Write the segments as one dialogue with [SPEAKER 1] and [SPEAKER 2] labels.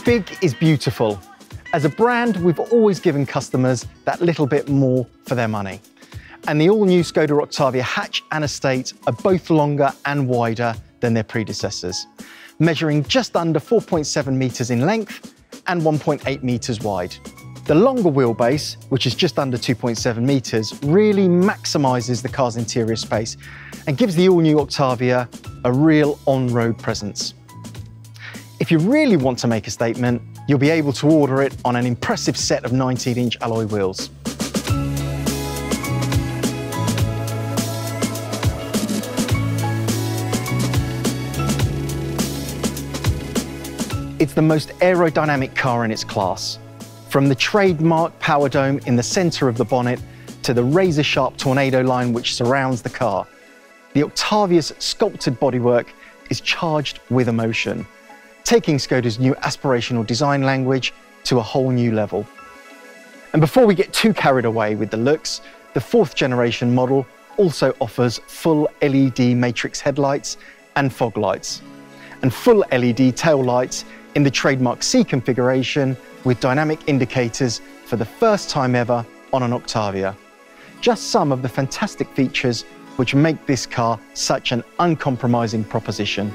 [SPEAKER 1] Big is beautiful. As a brand, we've always given customers that little bit more for their money. And the all-new SKODA Octavia hatch and estate are both longer and wider than their predecessors, measuring just under 4.7 metres in length and 1.8 metres wide. The longer wheelbase, which is just under 2.7 metres, really maximises the car's interior space and gives the all-new Octavia a real on-road presence. If you really want to make a statement, you'll be able to order it on an impressive set of 19-inch alloy wheels. It's the most aerodynamic car in its class. From the trademark power dome in the centre of the bonnet to the razor-sharp tornado line which surrounds the car, the Octavia's sculpted bodywork is charged with emotion, taking Skoda's new aspirational design language to a whole new level. And before we get too carried away with the looks, the 4th generation model also offers full LED matrix headlights and fog lights, and full LED tail lights in the trademark C configuration with dynamic indicators for the first time ever on an Octavia. Just some of the fantastic features which make this car such an uncompromising proposition.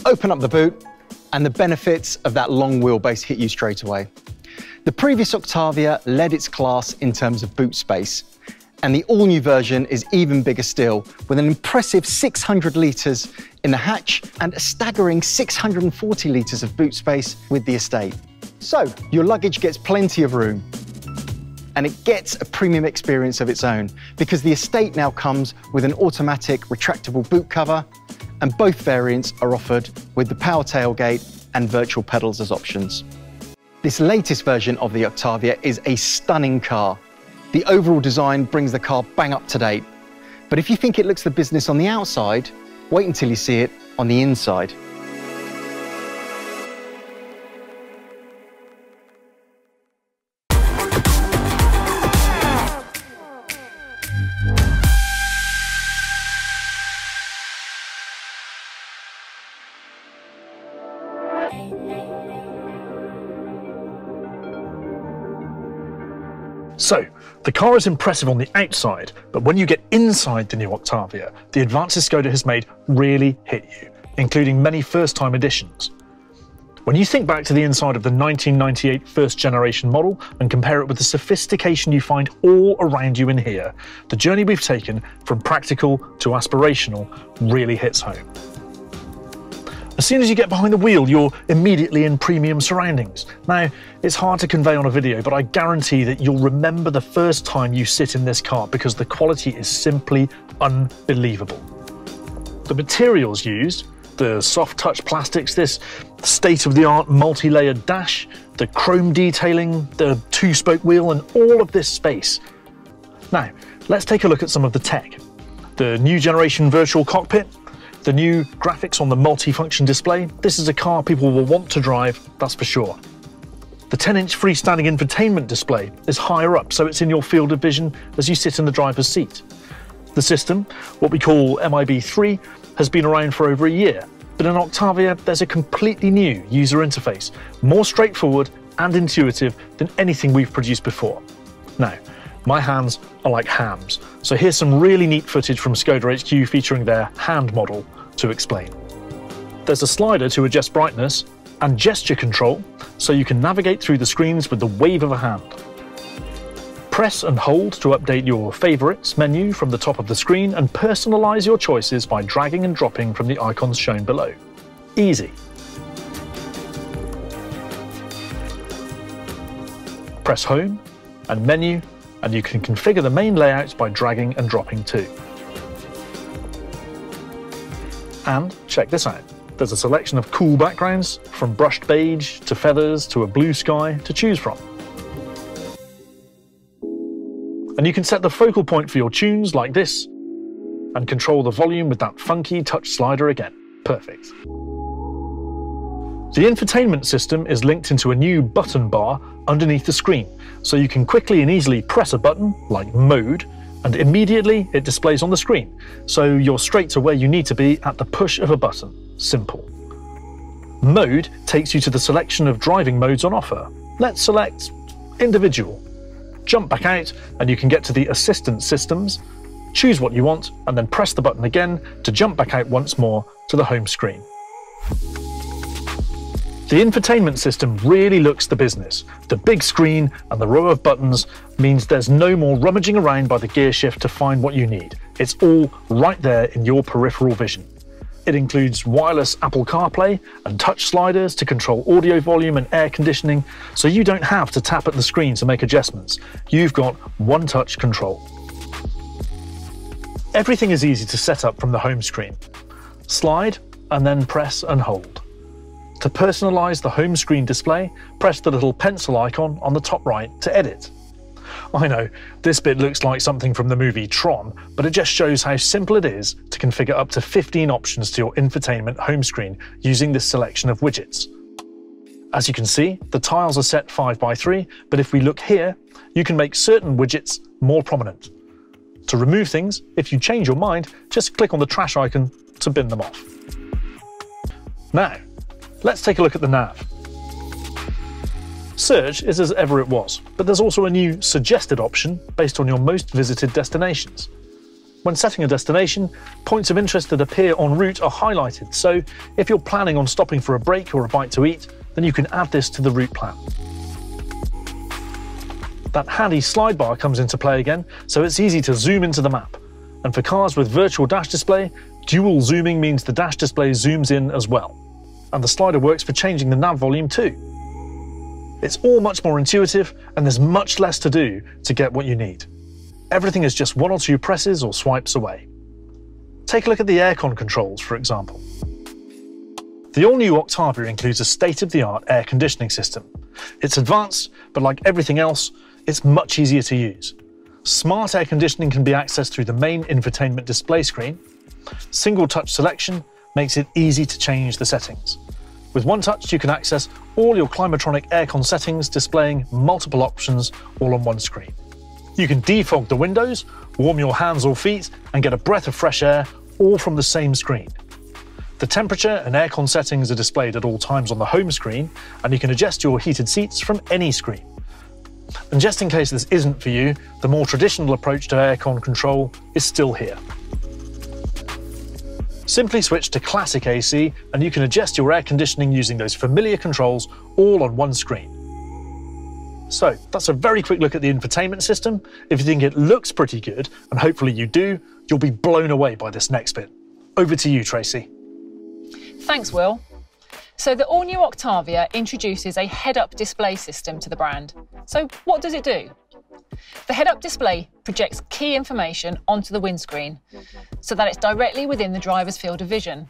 [SPEAKER 1] Open up the boot and the benefits of that long wheelbase hit you straight away. The previous Octavia led its class in terms of boot space, and the all-new version is even bigger still, with an impressive 600 litres in the hatch and a staggering 640 litres of boot space with the estate. So your luggage gets plenty of room, and it gets a premium experience of its own, because the estate now comes with an automatic retractable boot cover, and both variants are offered with the power tailgate and virtual pedals as options. This latest version of the Octavia is a stunning car. The overall design brings the car bang up to date. But if you think it looks the business on the outside, wait until you see it on the inside.
[SPEAKER 2] So, the car is impressive on the outside, but when you get inside the new Octavia, the advances Skoda has made really hit you, including many first-time additions. When you think back to the inside of the 1998 first-generation model and compare it with the sophistication you find all around you in here, the journey we've taken from practical to aspirational really hits home. As soon as you get behind the wheel, you're immediately in premium surroundings. Now, it's hard to convey on a video, but I guarantee that you'll remember the first time you sit in this car because the quality is simply unbelievable. The materials used, the soft touch plastics, this state-of-the-art multi-layered dash, the chrome detailing, the 2-spoke wheel, and all of this space. Now, let's take a look at some of the tech. The new generation virtual cockpit, the new graphics on the multi-function display. This is a car people will want to drive, that's for sure. The 10-inch freestanding infotainment display is higher up, so it's in your field of vision as you sit in the driver's seat. The system, what we call MIB3, has been around for over a year, but in Octavia there's a completely new user interface, more straightforward and intuitive than anything we've produced before. Now, my hands are like hams, so here's some really neat footage from Skoda HQ featuring their hand model to explain. There's a slider to adjust brightness and gesture control, so you can navigate through the screens with the wave of a hand. Press and hold to update your favourites menu from the top of the screen and personalise your choices by dragging and dropping from the icons shown below. Easy. Press home and menu, and you can configure the main layouts by dragging and dropping too. And check this out. There's a selection of cool backgrounds, from brushed beige to feathers to a blue sky to choose from. And you can set the focal point for your tunes like this, and control the volume with that funky touch slider again. Perfect. The infotainment system is linked into a new button bar underneath the screen, so you can quickly and easily press a button, like Mode, and immediately it displays on the screen, so you're straight to where you need to be at the push of a button. Simple. Mode takes you to the selection of driving modes on offer. Let's select individual. Jump back out and you can get to the assistance systems, choose what you want, and then press the button again to jump back out once more to the home screen. The infotainment system really looks the business. The big screen and the row of buttons means there's no more rummaging around by the gear shift to find what you need. It's all right there in your peripheral vision. It includes wireless Apple CarPlay and touch sliders to control audio volume and air conditioning, so you don't have to tap at the screen to make adjustments. You've got one-touch control. Everything is easy to set up from the home screen. Slide and then press and hold. To personalise the home screen display, press the little pencil icon on the top right to edit. I know, this bit looks like something from the movie Tron, but it just shows how simple it is to configure up to 15 options to your infotainment home screen using this selection of widgets. As you can see, the tiles are set 5x3, but if we look here, you can make certain widgets more prominent. To remove things, if you change your mind, just click on the trash icon to bin them off. Now, let's take a look at the nav. Search is as ever it was, but there's also a new suggested option based on your most visited destinations. When setting a destination, points of interest that appear en route are highlighted, so if you're planning on stopping for a break or a bite to eat, then you can add this to the route plan. That handy slide bar comes into play again, so it's easy to zoom into the map. And for cars with virtual dash display, dual zooming means the dash display zooms in as well. And the slider works for changing the nav volume too. It's all much more intuitive, and there's much less to do to get what you need. Everything is just 1 or 2 presses or swipes away. Take a look at the aircon controls, for example. The all-new Octavia includes a state-of-the-art air conditioning system. It's advanced, but like everything else, it's much easier to use. Smart air conditioning can be accessed through the main infotainment display screen. Single touch selection makes it easy to change the settings. With one touch, you can access all your Climatronic aircon settings, displaying multiple options all on one screen. You can defog the windows, warm your hands or feet, and get a breath of fresh air, all from the same screen. The temperature and aircon settings are displayed at all times on the home screen, and you can adjust your heated seats from any screen. And just in case this isn't for you, the more traditional approach to aircon control is still here. Simply switch to classic AC and you can adjust your air conditioning using those familiar controls all on one screen. So that's a very quick look at the infotainment system. If you think it looks pretty good, and hopefully you do, you'll be blown away by this next bit. Over to you, Tracy.
[SPEAKER 3] Thanks, Will. So the all-new Octavia introduces a head-up display system to the brand. So what does it do? The head-up display projects key information onto the windscreen so that it's directly within the driver's field of vision.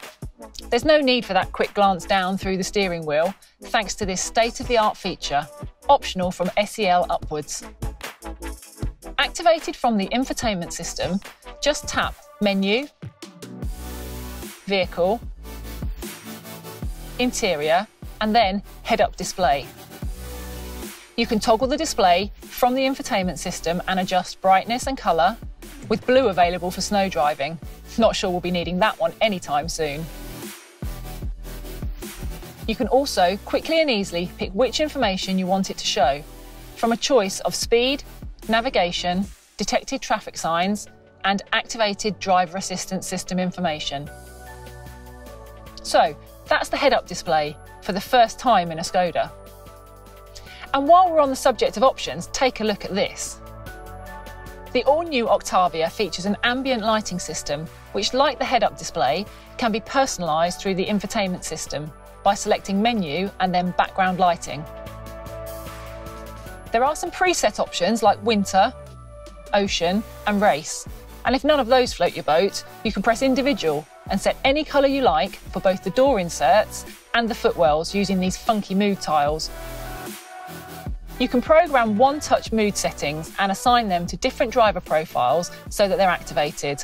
[SPEAKER 3] There's no need for that quick glance down through the steering wheel, thanks to this state-of-the-art feature, optional from SEL upwards. Activated from the infotainment system, just tap Menu, Vehicle, Interior, and then Head-Up Display. You can toggle the display from the infotainment system and adjust brightness and colour, with blue available for snow driving. Not sure we'll be needing that one anytime soon. You can also quickly and easily pick which information you want it to show, from a choice of speed, navigation, detected traffic signs, and activated driver assistance system information. So that's the head-up display for the first time in a Skoda. And while we're on the subject of options, take a look at this. The all-new Octavia features an ambient lighting system, which, like the head-up display, can be personalised through the infotainment system by selecting Menu and then Background Lighting. There are some preset options like Winter, Ocean and Race, and if none of those float your boat, you can press Individual and set any colour you like for both the door inserts and the footwells using these funky mood tiles. You can program one-touch mood settings and assign them to different driver profiles so that they're activated.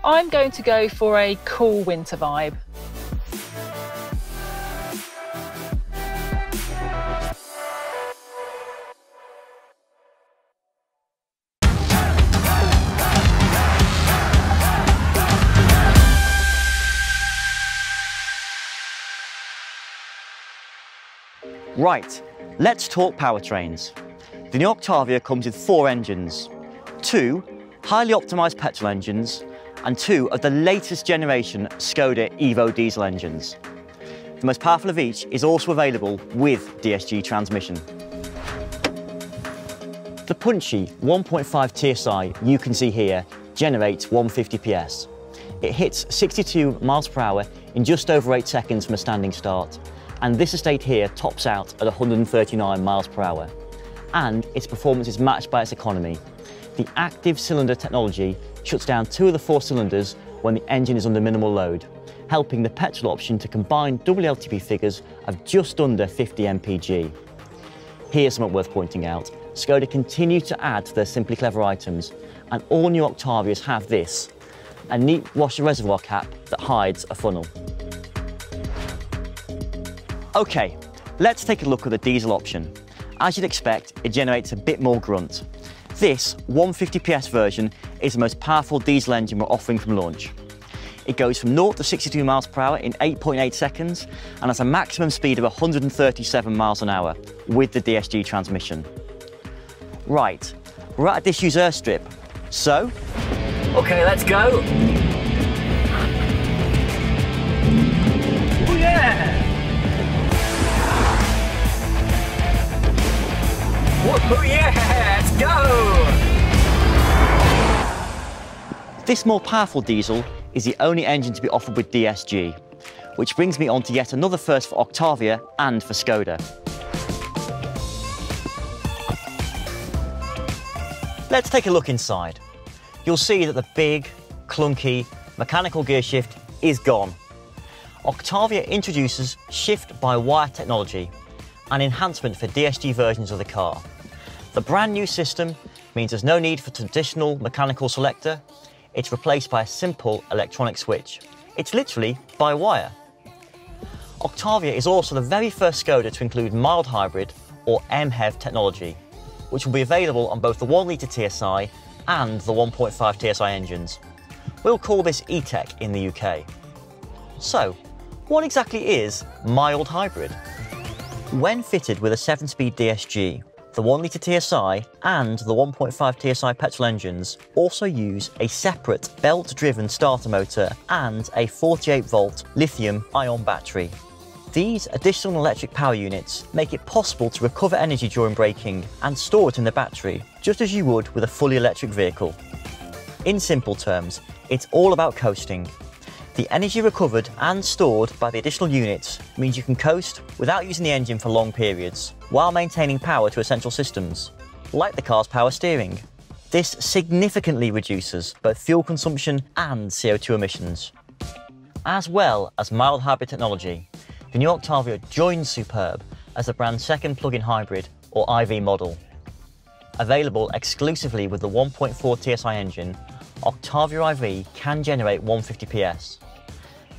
[SPEAKER 3] I'm going to go for a cool winter vibe.
[SPEAKER 4] Right, let's talk powertrains. The new Octavia comes with 4 engines, 2 highly optimised petrol engines and 2 of the latest generation SKODA Evo diesel engines. The most powerful of each is also available with DSG transmission. The punchy 1.5 TSI you can see here generates 150 PS. It hits 62 miles per hour in just over 8 seconds from a standing start, and this estate here tops out at 139 miles per hour. And its performance is matched by its economy. The active cylinder technology shuts down 2 of the 4 cylinders when the engine is under minimal load, helping the petrol option to combine WLTP figures of just under 50 mpg. Here's something worth pointing out. SKODA continue to add to their Simply Clever items, and all new Octavias have this, a neat washer reservoir cap that hides a funnel. Okay, let's take a look at the diesel option. As you'd expect, it generates a bit more grunt. This 150 PS version is the most powerful diesel engine we're offering from launch. It goes from 0 to 62 miles per hour in 8.8 seconds and has a maximum speed of 137 miles an hour with the DSG transmission. Right, we're at a disused airstrip, so... Okay, let's go! Oh yeah! Oh yeah, let's go! This more powerful diesel is the only engine to be offered with DSG, which brings me on to yet another first for Octavia and for SKODA. Let's take a look inside. You'll see that the big, clunky, mechanical gear shift is gone. Octavia introduces shift-by-wire technology, an enhancement for DSG versions of the car. The brand new system means there's no need for traditional mechanical selector. It's replaced by a simple electronic switch. It's literally by wire. Octavia is also the very first SKODA to include mild hybrid or MHEV technology, which will be available on both the 1 litre TSI and the 1.5 TSI engines. We'll call this E-Tech in the UK. So, what exactly is mild hybrid? When fitted with a 7-speed DSG, the 1 litre TSI and the 1.5 TSI petrol engines also use a separate belt-driven starter motor and a 48-volt lithium-ion battery. These additional electric power units make it possible to recover energy during braking and store it in the battery, just as you would with a fully electric vehicle. In simple terms, it's all about coasting. The energy recovered and stored by the additional units means you can coast without using the engine for long periods, while maintaining power to essential systems, like the car's power steering. This significantly reduces both fuel consumption and CO2 emissions. As well as mild hybrid technology, the new Octavia joins Superb as the brand's second plug-in hybrid, or IV model. Available exclusively with the 1.4 TSI engine, Octavia IV can generate 150 PS.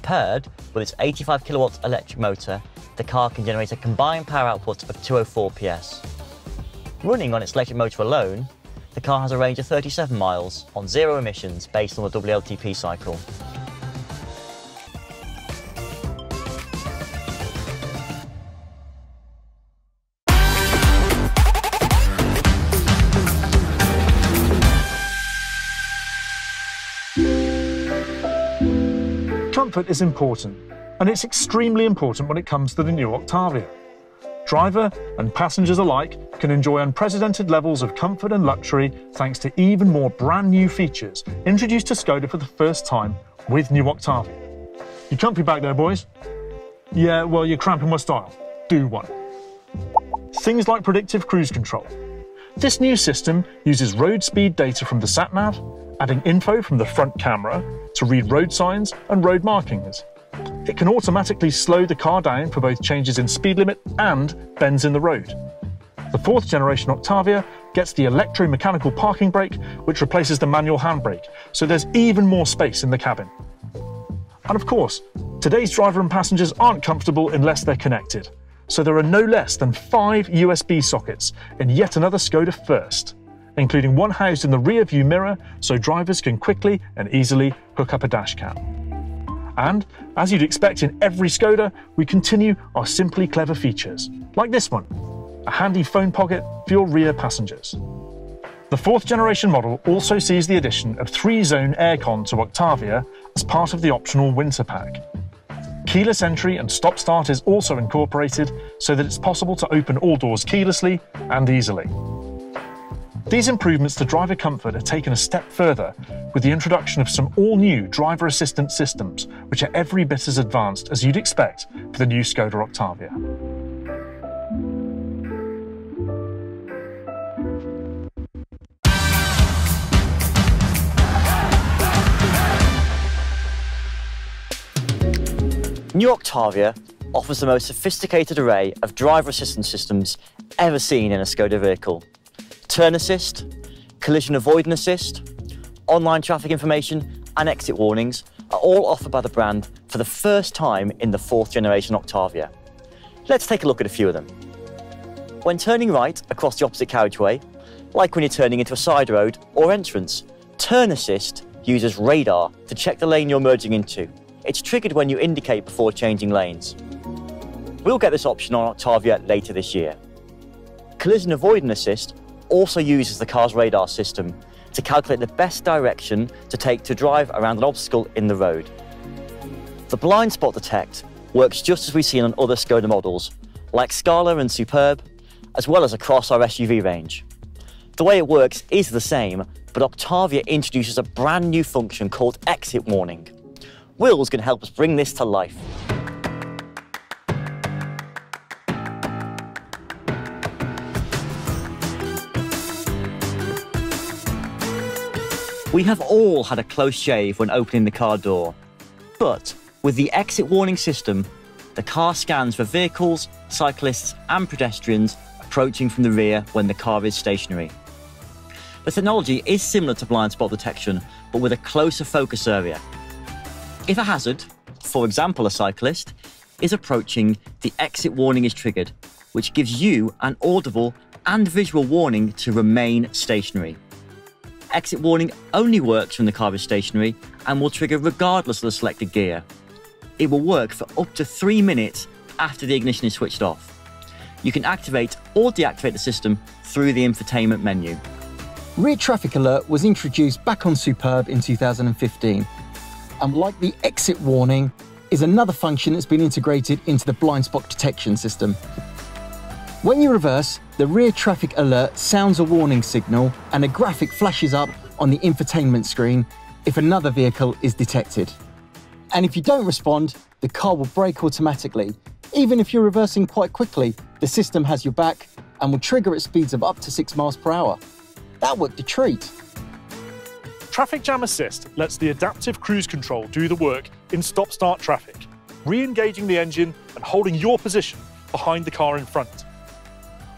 [SPEAKER 4] Paired with its 85 kilowatts electric motor, the car can generate a combined power output of 204 PS. Running on its electric motor alone, the car has a range of 37 miles on 0 emissions based on the WLTP cycle.
[SPEAKER 2] Comfort is important, and it's extremely important when it comes to the new Octavia. Driver and passengers alike can enjoy unprecedented levels of comfort and luxury thanks to even more brand new features introduced to SKODA for the first time with new Octavia. You comfy back there, boys? Yeah, well, you're cramping my style. Do one. Things like predictive cruise control. This new system uses road speed data from the sat-nav, adding info from the front camera to read road signs and road markings. It can automatically slow the car down for both changes in speed limit and bends in the road. The 4th generation Octavia gets the electromechanical parking brake, which replaces the manual handbrake, so there's even more space in the cabin. And of course, today's driver and passengers aren't comfortable unless they're connected, so there are no less than 5 USB sockets in yet another SKODA first, including one housed in the rear view mirror so drivers can quickly and easily hook up a dash cam. And, as you'd expect in every Skoda, we continue our simply clever features, like this one, a handy phone pocket for your rear passengers. The 4th generation model also sees the addition of 3-zone aircon to Octavia as part of the optional winter pack. Keyless entry and stop-start is also incorporated so that it's possible to open all doors keylessly and easily. These improvements to driver comfort are taken a step further with the introduction of some all-new driver assistance systems, which are every bit as advanced as you'd expect for the new Skoda Octavia.
[SPEAKER 4] New Octavia offers the most sophisticated array of driver assistance systems ever seen in a Skoda vehicle. Turn assist, collision avoidance assist, online traffic information and exit warnings are all offered by the brand for the first time in the 4th generation Octavia. Let's take a look at a few of them. When turning right across the opposite carriageway, like when you're turning into a side road or entrance, turn assist uses radar to check the lane you're merging into. It's triggered when you indicate before changing lanes. We'll get this option on Octavia later this year. Collision avoidance assist also uses the car's radar system to calculate the best direction to take to drive around an obstacle in the road. The blind spot detect works just as we've seen on other Skoda models, like Scala and Superb, as well as across our SUV range. The way it works is the same, but Octavia introduces a brand new function called exit warning. Will's going to help us bring this to life. We have all had a close shave when opening the car door. But with the exit warning system, the car scans for vehicles, cyclists and pedestrians approaching from the rear when the car is stationary. The technology is similar to blind spot detection, but with a closer focus area. If a hazard, for example a cyclist, is approaching, the exit warning is triggered, which gives you an audible and visual warning to remain stationary. Exit warning only works when the car is stationary and will trigger regardless of the selected gear. It will work for up to 3 minutes after the ignition is switched off. You can activate or deactivate the system through the infotainment menu.
[SPEAKER 1] Rear traffic alert was introduced back on Superb in 2015. And like the exit warning, is another function that's been integrated into the blind spot detection system. When you reverse, the rear traffic alert sounds a warning signal and a graphic flashes up on the infotainment screen if another vehicle is detected. And if you don't respond, the car will brake automatically. Even if you're reversing quite quickly, the system has your back and will trigger at speeds of up to 6 miles per hour. That worked a treat.
[SPEAKER 2] Traffic Jam Assist lets the adaptive cruise control do the work in stop-start traffic, re-engaging the engine and holding your position behind the car in front.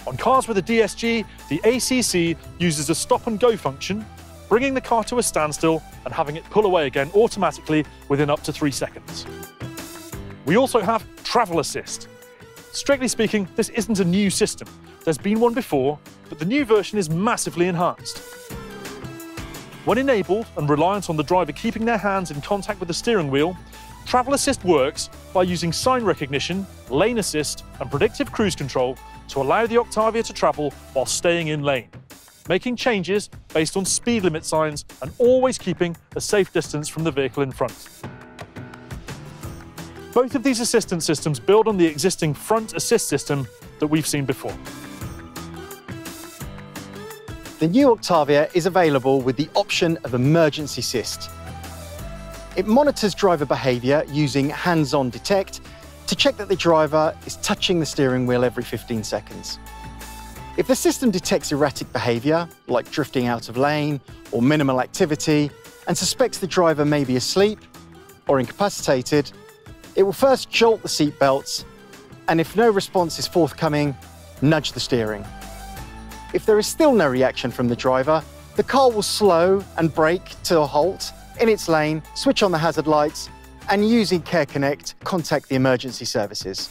[SPEAKER 2] On cars with a DSG, the ACC uses a stop-and-go function, bringing the car to a standstill and having it pull away again automatically within up to 3 seconds. We also have Travel Assist. Strictly speaking, this isn't a new system. There's been one before, but the new version is massively enhanced. When enabled and reliant on the driver keeping their hands in contact with the steering wheel, Travel Assist works by using sign recognition, lane assist and predictive cruise control to allow the Octavia to travel while staying in lane, making changes based on speed limit signs and always keeping a safe distance from the vehicle in front. Both of these assistance systems build on the existing front assist system that we've seen before.
[SPEAKER 1] The new Octavia is available with the option of emergency assist. It monitors driver behaviour using hands-on detect to check that the driver is touching the steering wheel every 15 seconds. If the system detects erratic behaviour, like drifting out of lane or minimal activity, and suspects the driver may be asleep or incapacitated, it will first jolt the seat belts, and if no response is forthcoming, nudge the steering. If there is still no reaction from the driver, the car will slow and brake to a halt in its lane, switch on the hazard lights, and using Care Connect, contact the emergency services.